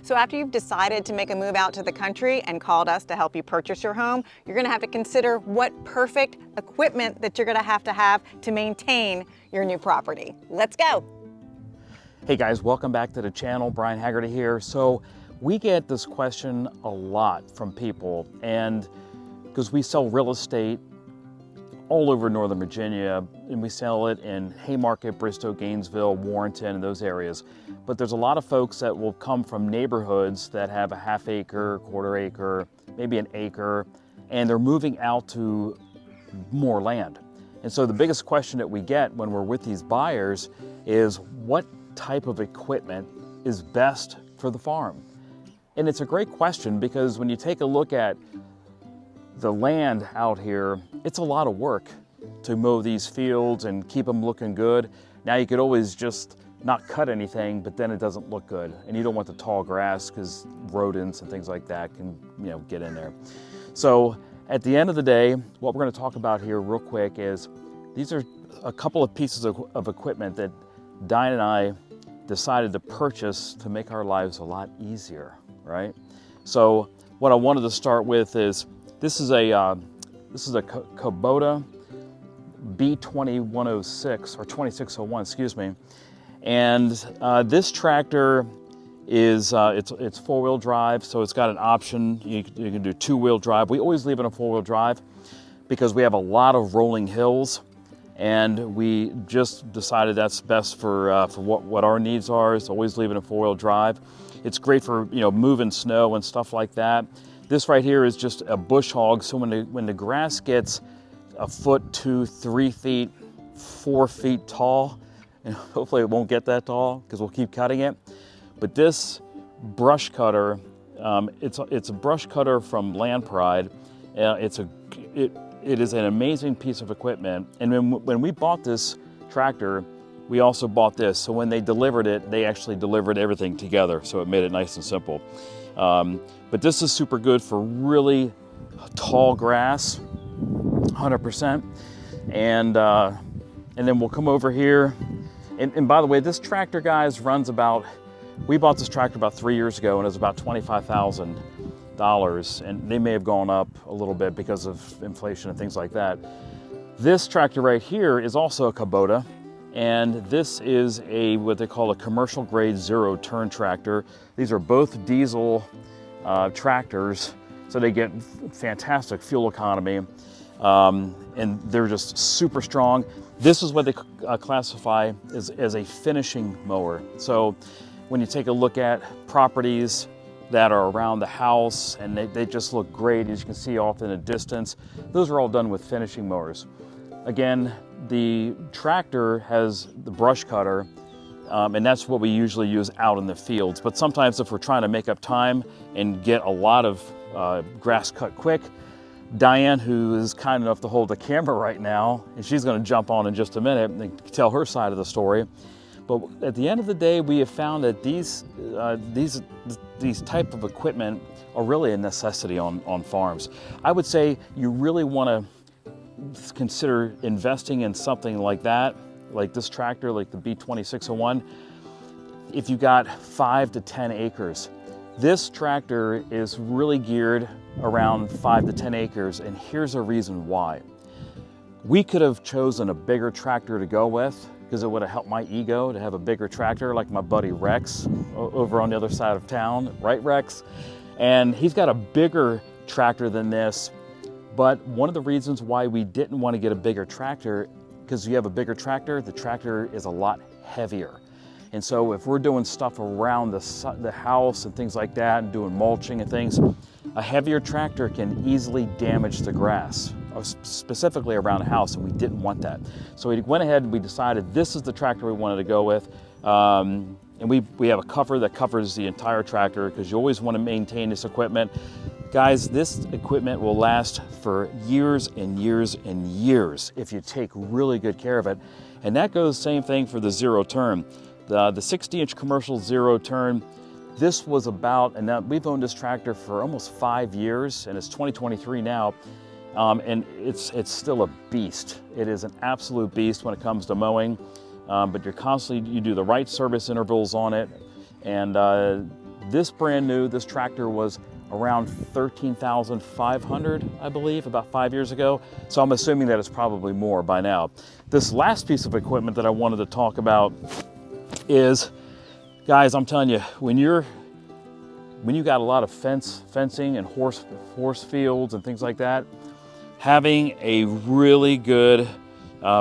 So after you've decided to make a move out to the country and called us to help you purchase your home, you're gonna have to consider what perfect equipment that you're gonna have to maintain your new property. Let's go. Hey guys, welcome back to the channel. Brian Haggerty here. So we get this question a lot from people, and because we sell real estate all over Northern Virginia, and we sell it in Haymarket, Bristow, Gainesville, Warrenton, and those areas. But there's a lot of folks that will come from neighborhoods that have a half acre, quarter acre, maybe an acre, and they're moving out to more land. And so the biggest question that we get when we're with these buyers is, what type of equipment is best for the farm? And it's a great question, because when you take a look at the land out here, it's a lot of work to mow these fields and keep them looking good. Now you could always just not cut anything, but then it doesn't look good. And you don't want the tall grass because rodents and things like that can, get in there. So at the end of the day, what we're going to talk about here real quick is, these are a couple of pieces of equipment that Diane and I decided to purchase to make our lives a lot easier, right? So what I wanted to start with is, this is a Kubota B2106 or 2601, excuse me. And this tractor is it's four-wheel drive, so it's got an option. You can do two-wheel drive. We always leave it in a four-wheel drive because we have a lot of rolling hills, and we just decided that's best for what our needs are. Is always leave it in four-wheel drive. It's great for moving snow and stuff like that. This right here is just a bush hog, so when the grass gets a foot, 2, 3 feet, 4 feet tall, and hopefully it won't get that tall because we'll keep cutting it. But this brush cutter, it's a brush cutter from Land Pride. It is an amazing piece of equipment. And when we bought this tractor, we also bought this. So when they delivered it, they actually delivered everything together. So it made it nice and simple. But this is super good for really tall grass, 100%. And then we'll come over here. And by the way, this tractor, guys, runs about, we bought this tractor about 3 years ago, and it was about $25,000. And they may have gone up a little bit because of inflation and things like that. This tractor right here is also a Kubota. And this is what they call a commercial grade zero turn tractor. These are both diesel tractors, so they get fantastic fuel economy, and they're just super strong. This is what they classify as a finishing mower. So when you take a look at properties that are around the house and they just look great, as you can see off in the distance, those are all done with finishing mowers. Again, the tractor has the brush cutter, and that's what we usually use out in the fields. But sometimes if we're trying to make up time and get a lot of grass cut quick, Diane, who is kind enough to hold the camera right now, and she's going to jump on in just a minute and tell her side of the story. But at the end of the day, we have found that these type of equipment are really a necessity on farms. I would say you really want to consider investing in something like that, like this tractor, like the B2601, if you got 5 to 10 acres. This tractor is really geared around 5 to 10 acres, and here's a reason why. We could have chosen a bigger tractor to go with, because it would have helped my ego to have a bigger tractor, like my buddy Rex over on the other side of town, right, Rex? And he's got a bigger tractor than this. But one of the reasons why we didn't want to get a bigger tractor, because you have a bigger tractor, the tractor is a lot heavier. And so if we're doing stuff around the house and things like that, and doing mulching and things, a heavier tractor can easily damage the grass, specifically around the house, and we didn't want that. So we went ahead and we decided this is the tractor we wanted to go with. And we have a cover that covers the entire tractor, because you always want to maintain this equipment. Guys, this equipment will last for years and years and years if you take really good care of it. And that goes same thing for the zero turn. The 60-inch commercial zero turn, this was about, and now we've owned this tractor for almost 5 years, and it's 2023 now, and it's still a beast. It is an absolute beast when it comes to mowing, but you do the right service intervals on it, and This brand new, this tractor was around $13,500, I believe, about 5 years ago. So I'm assuming that it's probably more by now. This last piece of equipment that I wanted to talk about is, guys, I'm telling you, when you got a lot of fencing and horse fields and things like that, having a really good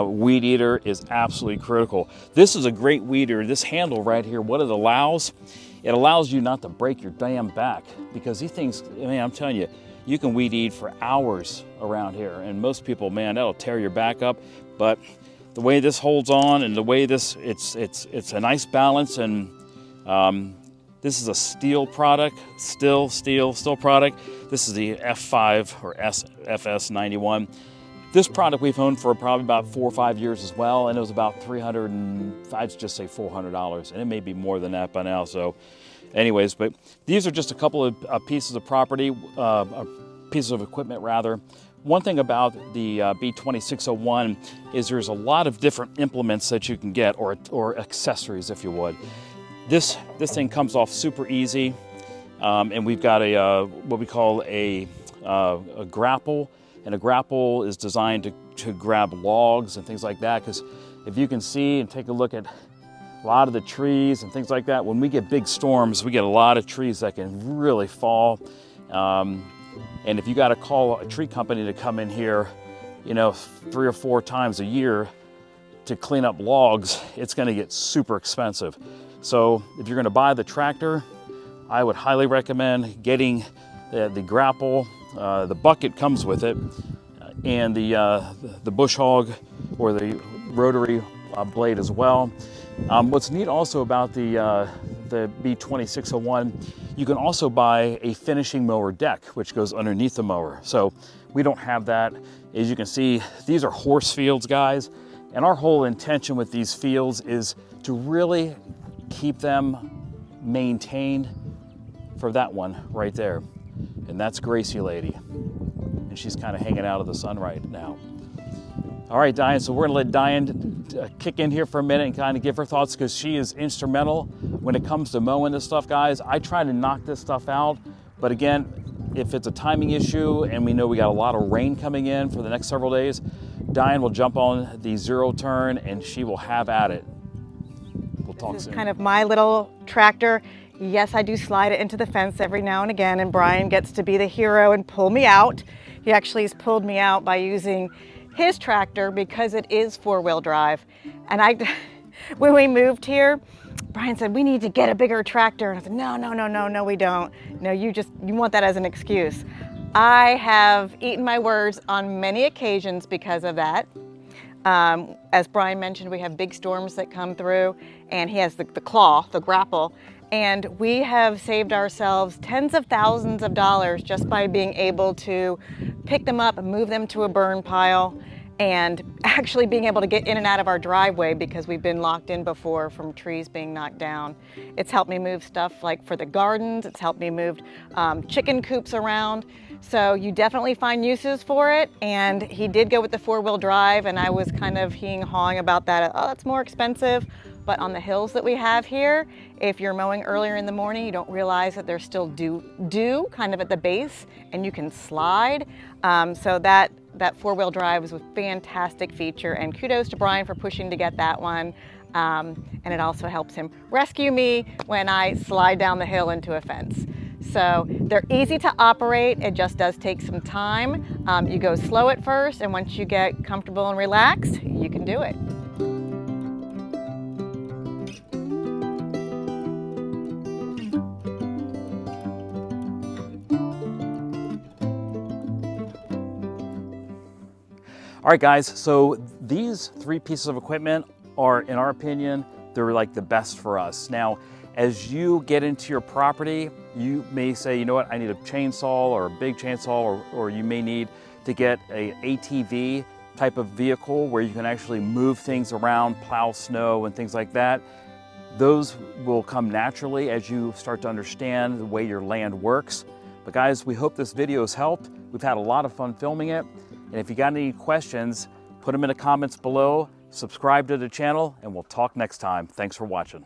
weed eater is absolutely critical. This is a great weed eater. This handle right here, what it allows you not to break your damn back, because these things, I mean, I'm telling you, you can weed eat for hours around here, and most people, man, that'll tear your back up. But the way this holds on and the way this, it's a nice balance, and this is a steel product, steel product. This is the F5 or FS91. This product we've owned for probably about 4 or 5 years as well, and it was about I'd just say $400, and it may be more than that by now. So, anyways, but these are just a couple of pieces of property, pieces of equipment rather. One thing about the B2601 is there's a lot of different implements that you can get, or accessories, if you would. This thing comes off super easy, and we've got a what we call a grapple. And a grapple is designed to grab logs and things like that, because if you can see and take a look at a lot of the trees and things like that, when we get big storms, we get a lot of trees that can really fall. And if you got to call a tree company to come in here, 3 or 4 times a year to clean up logs, it's going to get super expensive. So if you're going to buy the tractor, I would highly recommend getting the grapple. The bucket comes with it, and the bush hog or the rotary blade as well. What's neat also about the B2601, you can also buy a finishing mower deck, which goes underneath the mower. So we don't have that. As you can see, these are horse fields, guys, and our whole intention with these fields is to really keep them maintained. For that one right there. And that's Gracie Lady. And she's kind of hanging out of the sun right now. All right, Diane, so we're gonna let Diane kick in here for a minute and kind of give her thoughts, because she is instrumental when it comes to mowing this stuff, guys. I try to knock this stuff out, but again, if it's a timing issue and we know we got a lot of rain coming in for the next several days, Diane will jump on the zero turn and she will have at it. We'll talk soon. This is kind of my little tractor. Yes, I do slide it into the fence every now and again, and Brian gets to be the hero and pull me out. He actually has pulled me out by using his tractor because it is 4-wheel drive. And when we moved here, Brian said, we need to get a bigger tractor. And I said, no, we don't. No, you want that as an excuse. I have eaten my words on many occasions because of that. As Brian mentioned, we have big storms that come through, and he has the claw, the grapple, and we have saved ourselves tens of thousands of dollars just by being able to pick them up and move them to a burn pile, and actually being able to get in and out of our driveway because we've been locked in before from trees being knocked down. It's helped me move stuff like for the gardens. It's helped me move chicken coops around. So you definitely find uses for it. And he did go with the 4-wheel drive, and I was kind of heeing and hawing about that. Oh, that's more expensive. But on the hills that we have here, if you're mowing earlier in the morning, you don't realize that there's still dew kind of at the base, and you can slide. So that 4-wheel drive was a fantastic feature, and kudos to Brian for pushing to get that one. And it also helps him rescue me when I slide down the hill into a fence. So they're easy to operate. It just does take some time. You go slow at first, and once you get comfortable and relaxed, you can do it. All right, guys, so these 3 pieces of equipment are, in our opinion, they're like the best for us. Now, as you get into your property, you may say, you know what, I need a chainsaw or a big chainsaw, or you may need to get a ATV type of vehicle where you can actually move things around, plow snow and things like that. Those will come naturally as you start to understand the way your land works. But guys, we hope this video has helped. We've had a lot of fun filming it. And if you got any questions, put them in the comments below, subscribe to the channel, and we'll talk next time. Thanks for watching.